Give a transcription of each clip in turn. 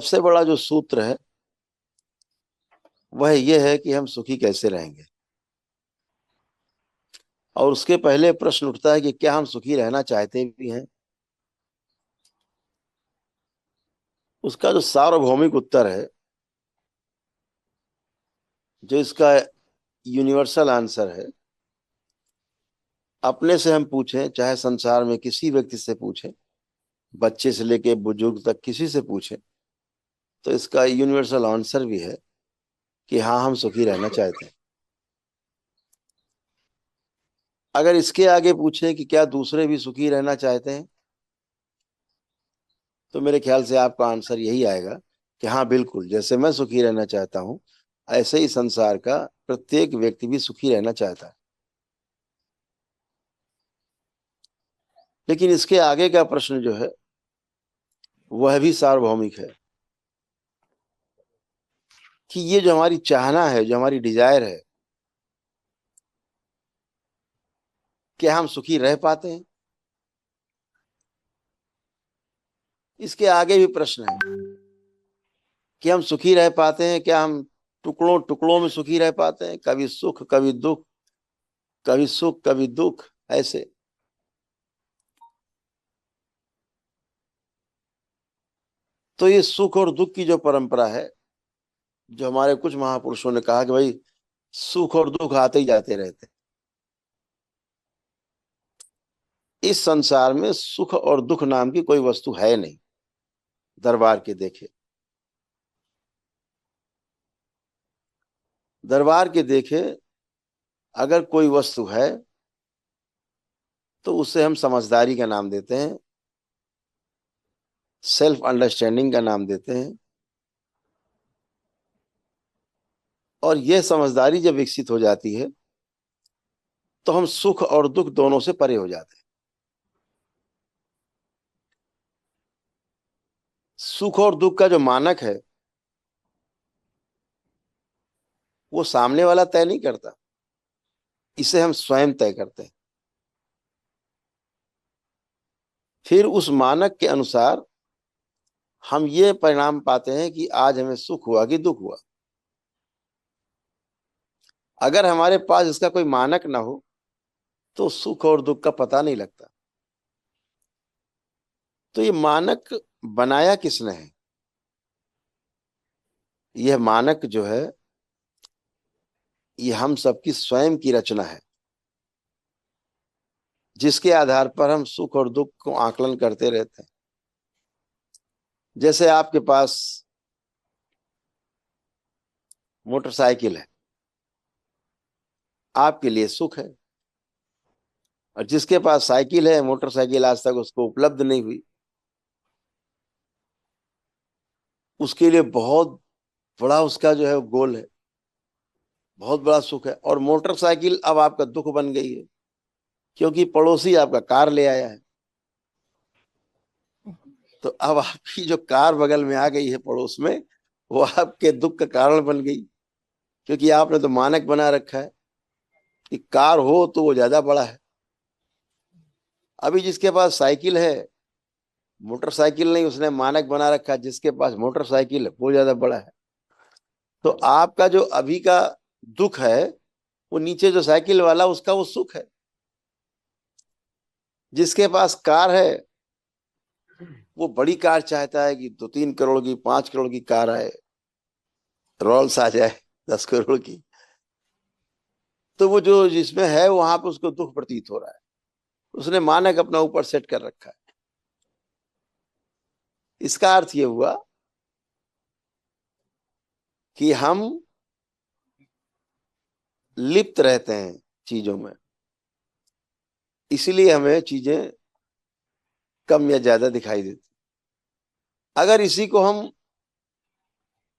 सबसे बड़ा जो सूत्र है वह यह है कि हम सुखी कैसे रहेंगे। और उसके पहले प्रश्न उठता है कि क्या हम सुखी रहना चाहते भी हैं। उसका जो सार्वभौमिक उत्तर है, जो इसका यूनिवर्सल आंसर है, अपने से हम पूछें चाहे संसार में किसी व्यक्ति से पूछें, बच्चे से लेके बुजुर्ग तक किसी से पूछें, तो इसका यूनिवर्सल आंसर भी है कि हाँ, हम सुखी रहना चाहते हैं। अगर इसके आगे पूछें कि क्या दूसरे भी सुखी रहना चाहते हैं, तो मेरे ख्याल से आपका आंसर यही आएगा कि हाँ बिल्कुल, जैसे मैं सुखी रहना चाहता हूं ऐसे ही संसार का प्रत्येक व्यक्ति भी सुखी रहना चाहता है। लेकिन इसके आगे का प्रश्न जो है वह भी सार्वभौमिक है कि ये जो हमारी चाहना है, जो हमारी डिजायर है, क्या हम सुखी रह पाते हैं। इसके आगे भी प्रश्न है कि हम सुखी रह पाते हैं, क्या हम टुकड़ों टुकड़ों में सुखी रह पाते हैं, कभी सुख कभी दुख, कभी सुख कभी दुख ऐसे। तो ये सुख और दुख की जो परंपरा है, जो हमारे कुछ महापुरुषों ने कहा कि भाई सुख और दुख आते ही जाते रहते हैं, इस संसार में सुख और दुख नाम की कोई वस्तु है नहीं। दरबार के देखे, दरबार के देखे, अगर कोई वस्तु है तो उसे हम समझदारी का नाम देते हैं, सेल्फ अंडरस्टैंडिंग का नाम देते हैं। और यह समझदारी जब विकसित हो जाती है तो हम सुख और दुख दोनों से परे हो जाते हैं। सुख और दुख का जो मानक है वो सामने वाला तय नहीं करता, इसे हम स्वयं तय करते हैं। फिर उस मानक के अनुसार हम ये परिणाम पाते हैं कि आज हमें सुख हुआ कि दुख हुआ। अगर हमारे पास इसका कोई मानक ना हो तो सुख और दुख का पता नहीं लगता। तो ये मानक बनाया किसने है? यह मानक जो है ये हम सबकी स्वयं की रचना है, जिसके आधार पर हम सुख और दुख को आकलन करते रहते हैं। जैसे आपके पास मोटरसाइकिल है, आपके लिए सुख है। और जिसके पास साइकिल है, मोटरसाइकिल आज तक उसको उपलब्ध नहीं हुई, उसके लिए बहुत बड़ा उसका जो है गोल है, बहुत बड़ा सुख है। और मोटरसाइकिल अब आपका दुख बन गई है, क्योंकि पड़ोसी आपका कार ले आया है। तो अब आपकी जो कार बगल में आ गई है पड़ोस में, वो आपके दुख का कारण बन गई, क्योंकि आपने तो मानक बना रखा है कि कार हो तो वो ज्यादा बड़ा है। अभी जिसके पास साइकिल है, मोटरसाइकिल नहीं, उसने मानक बना रखा है जिसके पास मोटरसाइकिल है वो ज्यादा बड़ा है। तो आपका जो अभी का दुख है वो नीचे जो साइकिल वाला उसका वो सुख है। जिसके पास कार है वो बड़ी कार चाहता है कि 2-3 करोड़ की, 5 करोड़ की कार आए, रोल्स आ जाए 10 करोड़ की। तो वो जो जिसमें है वहां पे उसको दुख प्रतीत हो रहा है, उसने मानक अपना ऊपर सेट कर रखा है। इसका अर्थ ये हुआ कि हम लिप्त रहते हैं चीजों में, इसीलिए हमें चीजें कम या ज्यादा दिखाई देती। अगर इसी को हम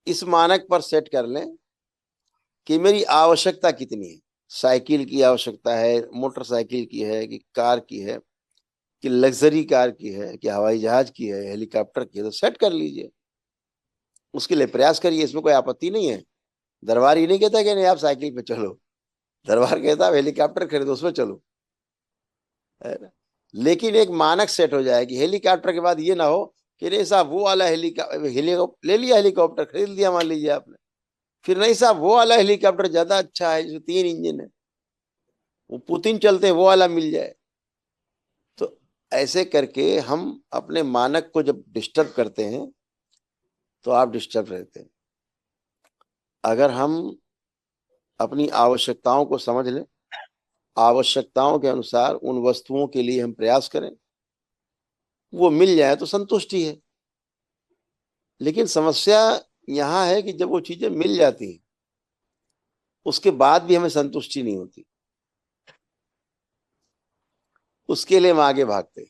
इस मानक पर सेट कर लें कि मेरी आवश्यकता कितनी है, साइकिल की आवश्यकता है, मोटरसाइकिल की है कि कार की है, कि लग्जरी कार की है, कि हवाई जहाज की है, हेलीकॉप्टर की है, तो सेट कर लीजिए, उसके लिए प्रयास करिए, इसमें कोई आपत्ति नहीं है। दरबार ये नहीं कहता कि नहीं आप साइकिल पे चलो, दरबार कहता आप हेलीकॉप्टर खरीदो उसमें चलो, है ना। लेकिन एक मानक सेट हो जाए कि हेलीकॉप्टर के बाद ये ना हो कि नहीं साहब वो वाला हेलीकॉप्टर ले लिया, हेलीकॉप्टर खरीद लिया मान लीजिए आपने, फिर नहीं साहब वो वाला हेलीकॉप्टर ज्यादा अच्छा है जिसमें 3 इंजन है, वो पुतिन चलते हैं वो वाला मिल जाए। तो ऐसे करके हम अपने मानक को जब डिस्टर्ब करते हैं तो आप डिस्टर्ब रहते हैं। अगर हम अपनी आवश्यकताओं को समझ लें, आवश्यकताओं के अनुसार उन वस्तुओं के लिए हम प्रयास करें, वो मिल जाए तो संतुष्टि है। लेकिन समस्या यहां है कि जब वो चीजें मिल जाती हैं उसके बाद भी हमें संतुष्टि नहीं होती, उसके लिए हम आगे भागते।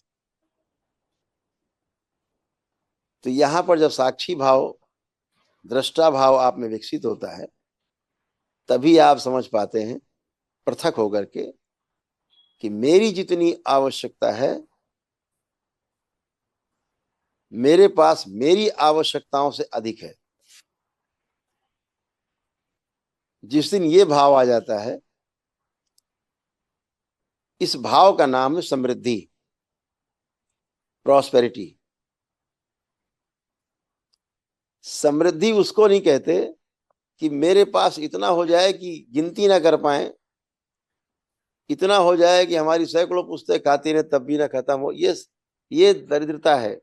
तो यहां पर जब साक्षी भाव, दृष्टा भाव आप में विकसित होता है, तभी आप समझ पाते हैं पृथक होकर के कि मेरी जितनी आवश्यकता है, मेरे पास मेरी आवश्यकताओं से अधिक है। जिस दिन ये भाव आ जाता है, इस भाव का नाम है समृद्धि, प्रॉस्पेरिटी। समृद्धि उसको नहीं कहते कि मेरे पास इतना हो जाए कि गिनती ना कर पाए, इतना हो जाए कि हमारी सैकड़ों पुस्तकें खाती रहे तब भी ना खत्म हो। ये दरिद्रता है,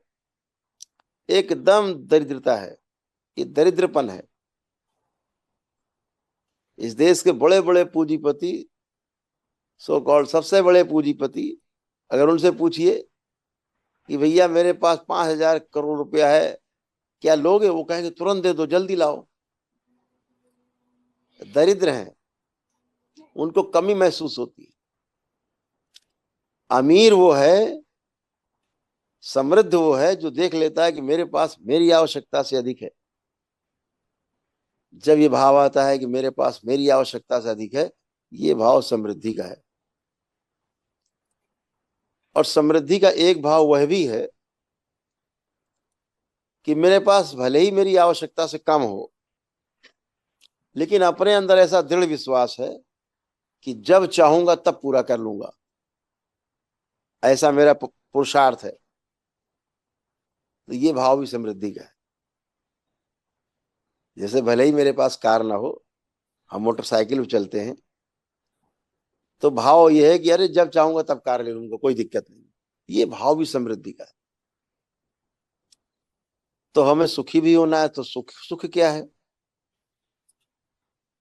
एकदम दरिद्रता है, ये दरिद्रपन है। इस देश के बड़े बड़े पूंजीपति, सो कॉल्ड सबसे बड़े पूंजीपति, अगर उनसे पूछिए कि भैया मेरे पास 5,000 करोड़ रुपया है, क्या लोगे? वो कहेंगे तुरंत दे दो, जल्दी लाओ। दरिद्र हैं, उनको कमी महसूस होती है। अमीर वो है, समृद्ध वो है जो देख लेता है कि मेरे पास मेरी आवश्यकता से अधिक है। जब ये भाव आता है कि मेरे पास मेरी आवश्यकता से अधिक है, ये भाव समृद्धि का है। और समृद्धि का एक भाव वह भी है कि मेरे पास भले ही मेरी आवश्यकता से कम हो, लेकिन अपने अंदर ऐसा दृढ़ विश्वास है कि जब चाहूंगा तब पूरा कर लूंगा, ऐसा मेरा पुरुषार्थ है। तो ये भाव भी समृद्धि का है। जैसे भले ही मेरे पास कार ना हो, हम मोटरसाइकिल पे चलते हैं, तो भाव ये है कि अरे जब चाहूंगा तब कार ले लूंगा, कोई दिक्कत नहीं। ये भाव भी समृद्धि का है। तो हमें सुखी भी होना है, तो सुख सुख क्या है?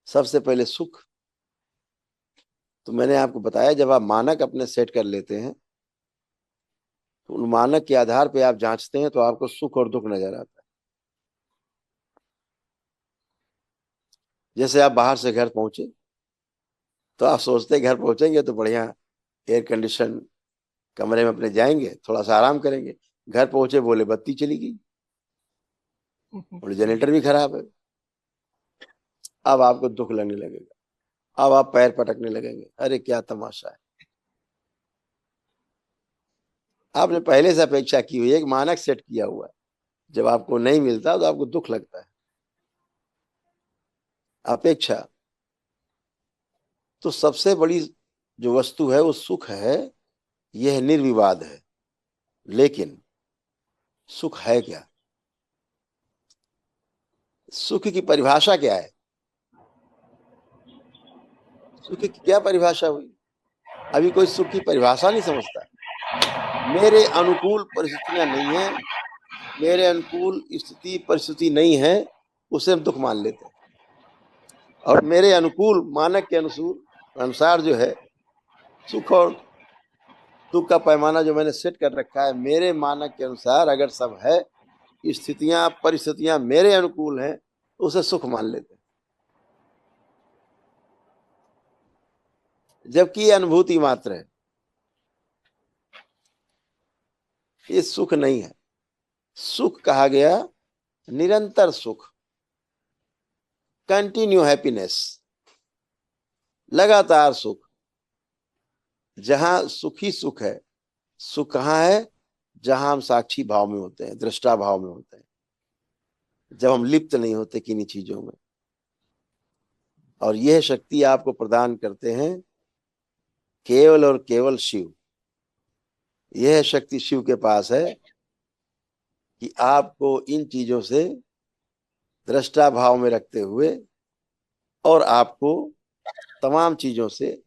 सबसे पहले सुख, तो मैंने आपको बताया, जब आप मानक अपने सेट कर लेते हैं तो उन मानक के आधार पे आप जांचते हैं तो आपको सुख और दुख नजर आता है। जैसे आप बाहर से घर पहुंचे तो आप सोचते हैं घर पहुंचेंगे तो बढ़िया एयर कंडीशन कमरे में अपने जाएंगे, थोड़ा सा आराम करेंगे। घर पहुंचे बोले बत्ती चली गई, बोले जनरेटर भी खराब है। अब आपको दुख लगने लगेगा, अब आप पैर पटकने लगेंगे, अरे क्या तमाशा है। आपने पहले से अपेक्षा की हुई है, एक मानक सेट किया हुआ है, जब आपको नहीं मिलता तो आपको दुख लगता है। अपेक्षा। तो सबसे बड़ी जो वस्तु है वो सुख है, यह निर्विवाद है। लेकिन सुख है क्या? सुख की परिभाषा क्या है? सुख की क्या परिभाषा हुई? अभी कोई सुख की परिभाषा नहीं समझता। मेरे अनुकूल परिस्थितियां नहीं है, मेरे अनुकूल स्थिति परिस्थिति नहीं है, उसे हम दुख मान लेते हैं। और मेरे अनुकूल मानक के अनुसार जो है सुख और दुख का पैमाना जो मैंने सेट कर रखा है, मेरे मानक के अनुसार अगर सब है, स्थितियां परिस्थितियां मेरे अनुकूल हैं, तो उसे सुख मान लेते हैं। जबकि ये अनुभूति मात्र है, ये सुख नहीं है। सुख कहा गया निरंतर सुख, कंटिन्यू हैप्पीनेस, लगातार सुख। जहां सुख ही सुख है। सुख कहाँ है? जहां हम साक्षी भाव में होते हैं, दृष्टा भाव में होते हैं, जब हम लिप्त नहीं होते किन्हीं चीजों में। और यह शक्ति आपको प्रदान करते हैं केवल और केवल शिव। यह शक्ति शिव के पास है। कि आपको इन चीजों से दृष्टा भाव में रखते हुए और आपको तमाम चीजों से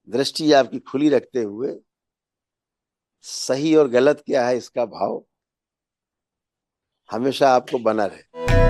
दृष्टि आपकी खुली रखते हुए सही और गलत क्या है इसका भाव हमेशा आपको बना रहे।